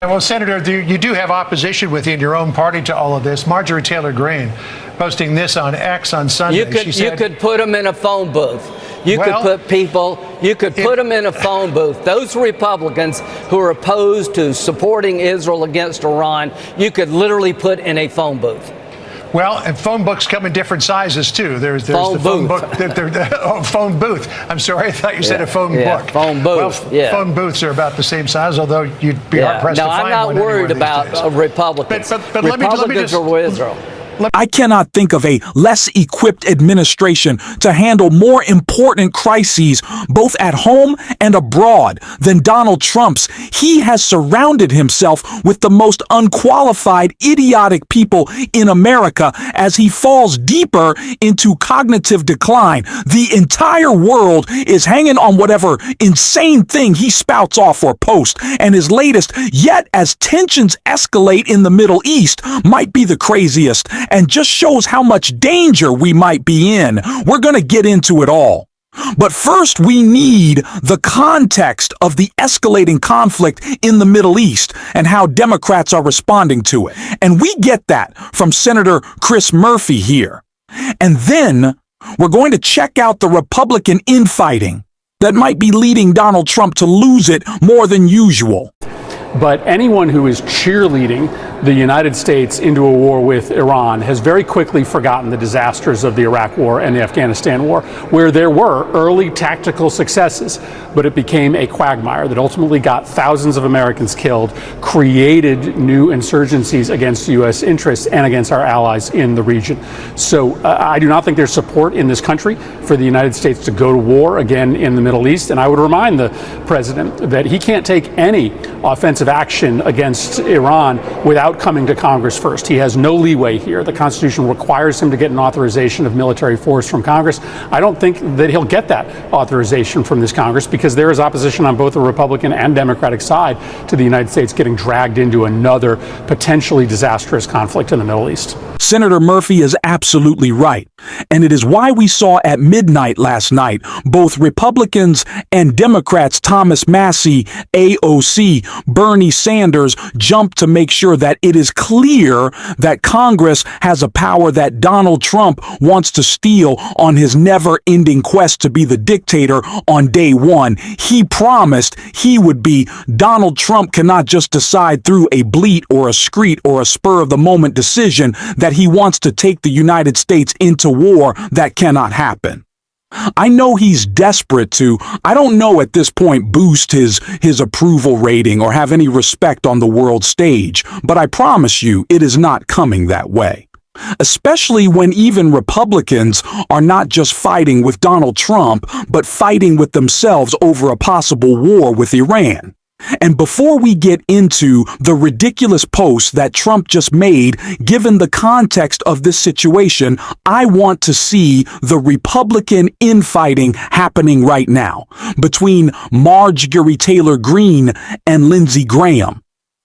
Well, Senator, you do have opposition within your own party to all of this. Marjorie Taylor Greene posting this on X on Sunday. You could put them in a phone booth. You could put them in a phone booth. Those Republicans who are opposed to supporting Israel against Iran, you could literally put in a phone booth. Well, and phone books come in different sizes, too. There's phone the phone booth. book. Phone booth. I'm sorry, I thought you said a phone book. Phone booth. Well, phone booths are about the same size, although you'd be hard-pressed to find one. No, I'm not worried about Republicans. But Republicans are with Israel. I cannot think of a less equipped administration to handle more important crises, both at home and abroad, than Donald Trump's. He has surrounded himself with the most unqualified, idiotic people in America as he falls deeper into cognitive decline. The entire world is hanging on whatever insane thing he spouts off or posts, and his latest, yet as tensions escalate in the Middle East, might be the craziest, and just shows how much danger we might be in. We're going to get into it all. But first, we need the context of the escalating conflict in the Middle East and how Democrats are responding to it. And we get that from Senator Chris Murphy here. And then we're going to check out the Republican infighting that might be leading Donald Trump to lose it more than usual. But anyone who is cheerleading the United States into a war with Iran has very quickly forgotten the disasters of the Iraq War and the Afghanistan War, where there were early tactical successes, but it became a quagmire that ultimately got thousands of Americans killed, created new insurgencies against U.S. interests and against our allies in the region. So I do not think there's support in this country for the United States to go to war again in the Middle East. And I would remind the president that he can't take any offensive action against Iran without coming to Congress first. He has no leeway here. The Constitution requires him to get an authorization of military force from Congress. I don't think that he'll get that authorization from this Congress because there is opposition on both the Republican and Democratic side to the United States getting dragged into another potentially disastrous conflict in the Middle East. Senator Murphy is absolutely right. And it is why we saw at midnight last night both Republicans and Democrats, Thomas Massie, AOC, Bernie Sanders, jump to make sure that it is clear that Congress has a power that Donald Trump wants to steal on his never-ending quest to be the dictator on day one. He promised he would be. Donald Trump cannot just decide through a bleat or a screed or a spur-of-the-moment decision that he wants to take the United States into war. That cannot happen. I know he's desperate to, I don't know at this point, boost his approval rating or have any respect on the world stage, but I promise you it is not coming that way. Especially when even Republicans are not just fighting with Donald Trump, but fighting with themselves over a possible war with Iran. And before we get into the ridiculous post that Trump just made, given the context of this situation, I want to see the Republican infighting happening right now between Marjorie Taylor Greene and Lindsey Graham.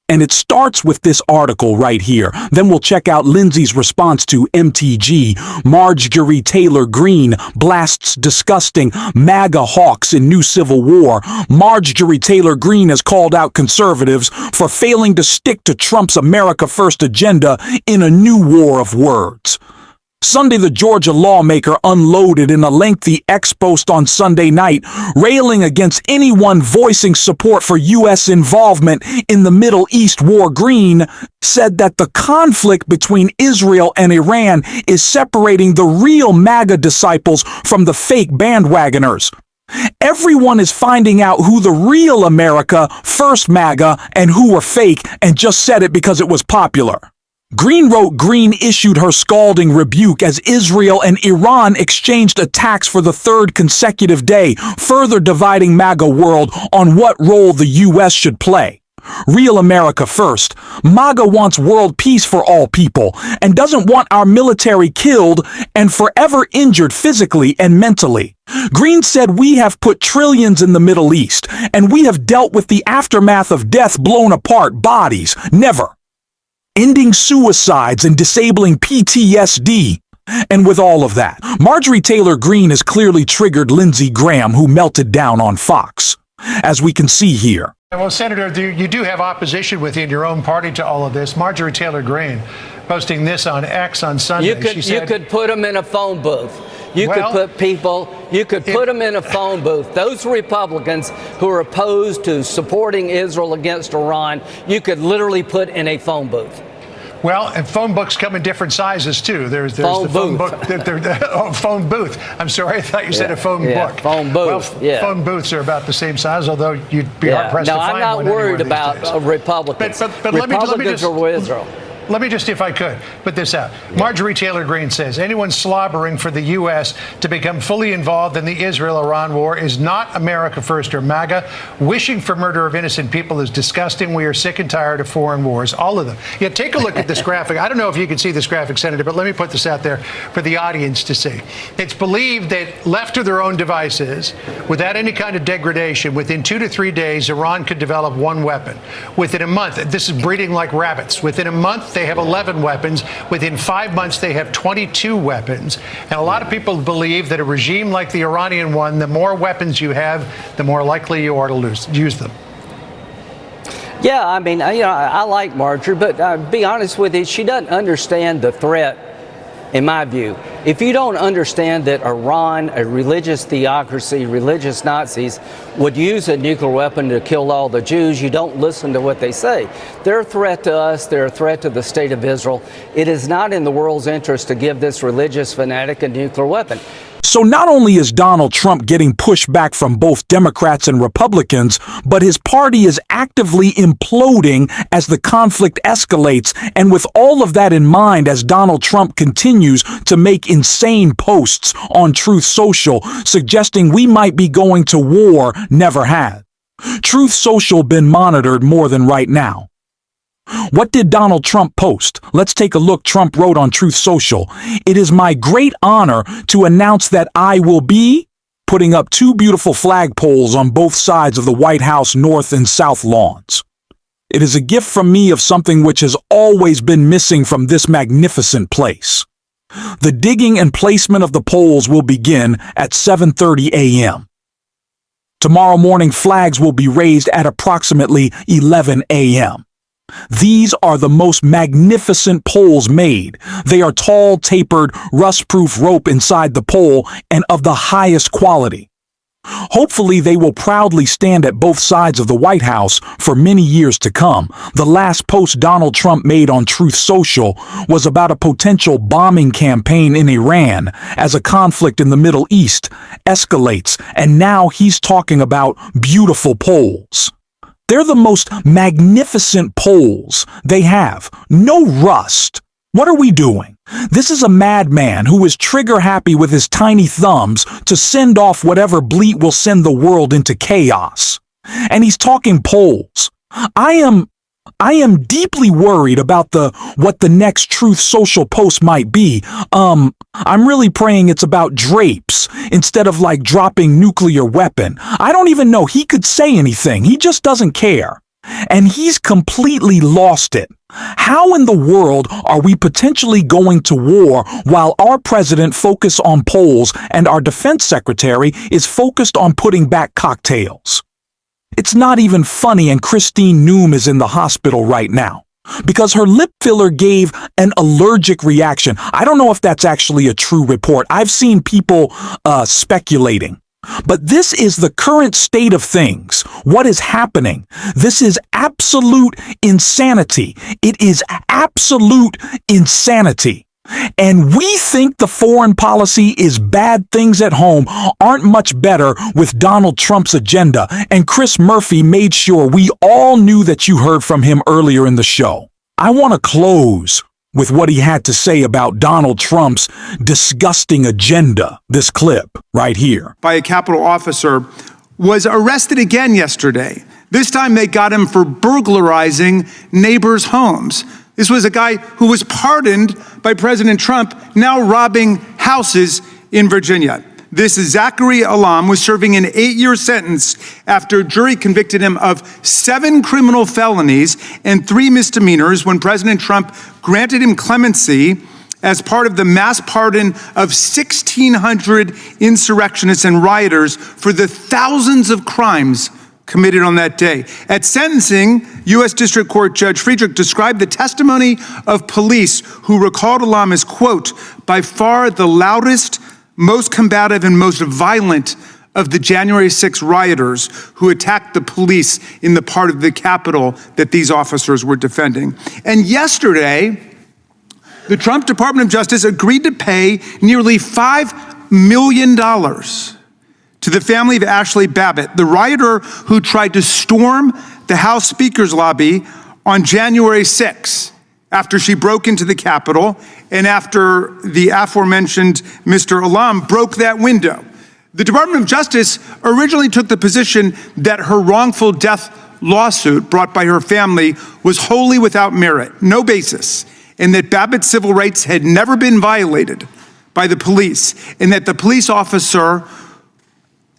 And it starts with this article right here. Then we'll check out Lindsey's response to MTG. Marjorie Taylor Greene blasts disgusting MAGA hawks in new civil war. Marjorie Taylor Greene has called out conservatives for failing to stick to Trump's America First agenda in a new war of words. Sunday, the Georgia lawmaker unloaded in a lengthy X post on Sunday night, railing against anyone voicing support for U.S. involvement in the Middle East war. Greene said that the conflict between Israel and Iran is separating the real MAGA disciples from the fake bandwagoners. Everyone is finding out who the real America First MAGA and who are fake and just said it because it was popular. Greene wrote Greene issued her scalding rebuke as Israel and Iran exchanged attacks for the third consecutive day, further dividing MAGA world on what role the U.S. should play. Real America first. MAGA wants world peace for all people and doesn't want our military killed and forever injured physically and mentally. Greene said we have put trillions in the Middle East and we have dealt with the aftermath of death, blown apart bodies. Never. Ending suicides and disabling PTSD. And with all of that, Marjorie Taylor Greene has clearly triggered Lindsey Graham, who melted down on Fox. As we can see here, Well, Senator, you do have opposition within your own party to all of this. Marjorie Taylor Greene posting this on X on Sunday. You could put them in a phone booth. You could put them in a phone booth. Those Republicans who are opposed to supporting Israel against Iran, you could literally put in a phone booth. Well, and phone books come in different sizes, too. There's the phone book. Phone booth. I'm sorry, I thought you said a phone book. Phone booth. Well, phone booths are about the same size, although you'd be hard-pressed to find one. No, I'm not worried about Republicans. But Republicans are with Israel. Let me just, if I could, put this out. Marjorie Taylor Greene says anyone slobbering for the U.S. to become fully involved in the Israel-Iran war is not America First or MAGA. Wishing for murder of innocent people is disgusting. We are sick and tired of foreign wars, all of them. Yeah, take a look at this graphic. I don't know if you can see this graphic, Senator, but let me put this out there for the audience to see. It's believed that left to their own devices, without any kind of degradation, within 2 to 3 days, Iran could develop one weapon. Within a month, this is breeding like rabbits. Within a month, they have 11 weapons. Within 5 months, they have 22 weapons. And a lot of people believe that a regime like the Iranian one, the more weapons you have, the more likely you are to use them. Yeah, I mean, I like Marjorie, but be honest with you, she doesn't understand the threat, in my view. If you don't understand that Iran, a religious theocracy, religious Nazis, would use a nuclear weapon to kill all the Jews, you don't listen to what they say. They're a threat to us. They're a threat to the state of Israel. It is not in the world's interest to give this religious fanatic a nuclear weapon. So not only is Donald Trump getting pushback from both Democrats and Republicans, but his party is actively imploding as the conflict escalates. And with all of that in mind, as Donald Trump continues to make insane posts on Truth Social, suggesting we might be going to war never had. Truth Social been monitored more than right now. What did Donald Trump post? Let's take a look. Trump wrote on Truth Social, "It is my great honor to announce that I will be putting up 2 beautiful flagpoles on both sides of the White House north and south lawns. It is a gift from me of something which has always been missing from this magnificent place. The digging and placement of the poles will begin at 7:30 a.m. Tomorrow morning, flags will be raised at approximately 11 a.m. These are the most magnificent poles made. They are tall, tapered, rust-proof rope inside the pole and of the highest quality. Hopefully they will proudly stand at both sides of the White House for many years to come." The last post Donald Trump made on Truth Social was about a potential bombing campaign in Iran as a conflict in the Middle East escalates, and now he's talking about beautiful poles. They're the most magnificent poles they have. No rust. What are we doing? This is a madman who is trigger happy with his tiny thumbs to send off whatever bleat will send the world into chaos. And he's talking poles. I am deeply worried about what the next Truth Social post might be. I'm really praying it's about drapes instead of like dropping nuclear weapon. I don't even know. He could say anything. He just doesn't care. And he's completely lost it. How in the world are we potentially going to war while our president focuses on polls and our defense secretary is focused on putting back cocktails? It's not even funny, and Christine Noom is in the hospital right now because her lip filler gave an allergic reaction. I don't know if that's actually a true report. I've seen people speculating. But this is the current state of things. What is happening? This is absolute insanity. It is absolute insanity. And we think the foreign policy is bad things at home aren't much better with Donald Trump's agenda. And Chris Murphy made sure we all knew that you heard from him earlier in the show. I want to close with what he had to say about Donald Trump's disgusting agenda. This clip right here. By a Capitol officer was arrested again yesterday. This time they got him for burglarizing neighbors' homes. This was a guy who was pardoned by President Trump, now robbing houses in Virginia. This Zachary Alam was serving an 8-year sentence after a jury convicted him of 7 criminal felonies and 3 misdemeanors when President Trump granted him clemency as part of the mass pardon of 1,600 insurrectionists and rioters for the thousands of crimes committed on that day. At sentencing, U.S. District Court Judge Friedrich described the testimony of police who recalled Hallam as, quote, by far the loudest, most combative, and most violent of the January 6 rioters who attacked the police in the part of the Capitol that these officers were defending. And yesterday, the Trump Department of Justice agreed to pay nearly $5 million to the family of Ashley Babbitt, the rioter who tried to storm the House Speaker's lobby on January 6 after she broke into the Capitol and after the aforementioned Mr. Hallam broke that window. The Department of Justice originally took the position that her wrongful death lawsuit brought by her family was wholly without merit, no basis, and that Babbitt's civil rights had never been violated by the police, and that the police officer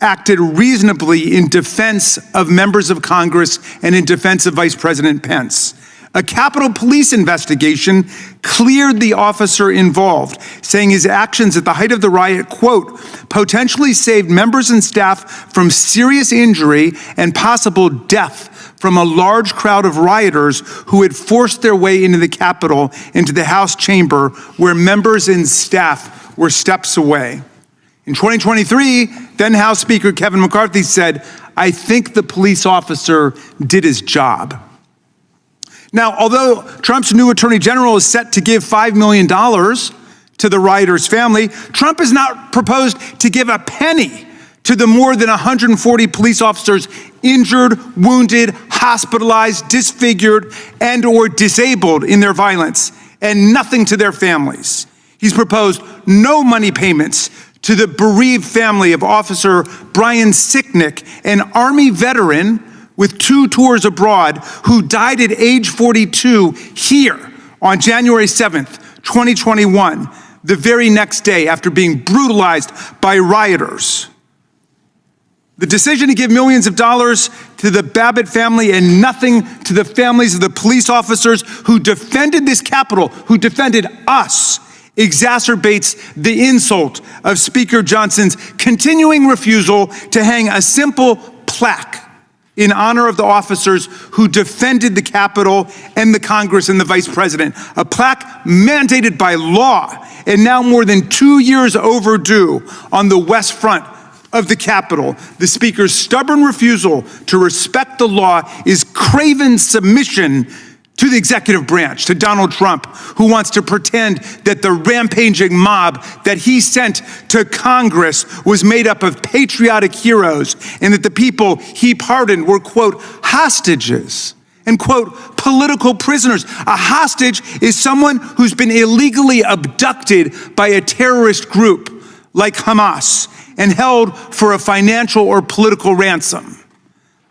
acted reasonably in defense of members of Congress and in defense of Vice President Pence. A Capitol Police investigation cleared the officer involved, saying his actions at the height of the riot, quote, potentially saved members and staff from serious injury and possible death from a large crowd of rioters who had forced their way into the Capitol, into the House chamber, where members and staff were steps away. In 2023, then House Speaker Kevin McCarthy said, I think the police officer did his job. Now, although Trump's new attorney general is set to give $5 million to the rioter's family, Trump has not proposed to give a penny to the more than 140 police officers injured, wounded, hospitalized, disfigured, and or disabled in their violence, and nothing to their families. He's proposed no money payments to the bereaved family of Officer Brian Sicknick, an Army veteran with 2 tours abroad, who died at age 42 here on January 7th, 2021, the very next day after being brutalized by rioters. The decision to give millions of dollars to the Babbitt family and nothing to the families of the police officers who defended this Capitol, who defended us, exacerbates the insult of Speaker Johnson's continuing refusal to hang a simple plaque in honor of the officers who defended the Capitol and the Congress and the Vice President. A plaque mandated by law and now more than 2 years overdue on the west front of the Capitol. The Speaker's stubborn refusal to respect the law is craven submission to the executive branch, to Donald Trump, who wants to pretend that the rampaging mob that he sent to Congress was made up of patriotic heroes and that the people he pardoned were, quote, hostages and, quote, political prisoners. A hostage is someone who's been illegally abducted by a terrorist group like Hamas and held for a financial or political ransom.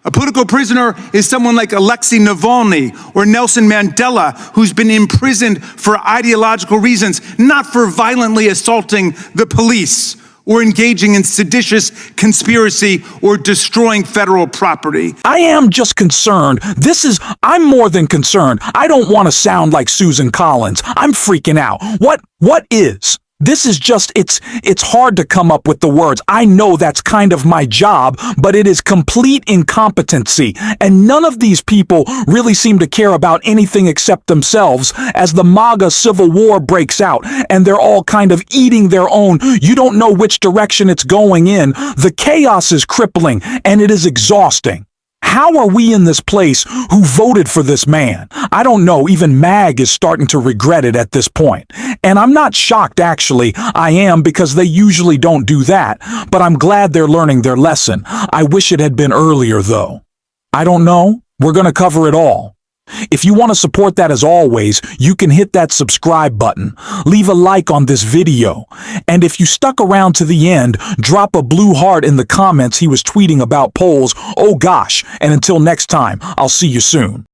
A political prisoner is someone like Alexei Navalny or Nelson Mandela, who's been imprisoned for ideological reasons, not for violently assaulting the police or engaging in seditious conspiracy or destroying federal property. I am just concerned. I'm more than concerned. I don't want to sound like Susan Collins. I'm freaking out. What is? This is just, it's hard to come up with the words. I know that's kind of my job, but it is complete incompetency. And none of these people really seem to care about anything except themselves as the MAGA civil war breaks out and they're all kind of eating their own. You don't know which direction it's going in. The chaos is crippling and it is exhausting. How are we in this place who voted for this man? I don't know. Even MAG is starting to regret it at this point. And I'm not shocked, actually. I am, because they usually don't do that. But I'm glad they're learning their lesson. I wish it had been earlier, though. I don't know. We're going to cover it all. If you want to support that, as always, you can hit that subscribe button, leave a like on this video, and if you stuck around to the end, drop a blue heart in the comments. He was tweeting about polls. Oh gosh, and until next time, I'll see you soon.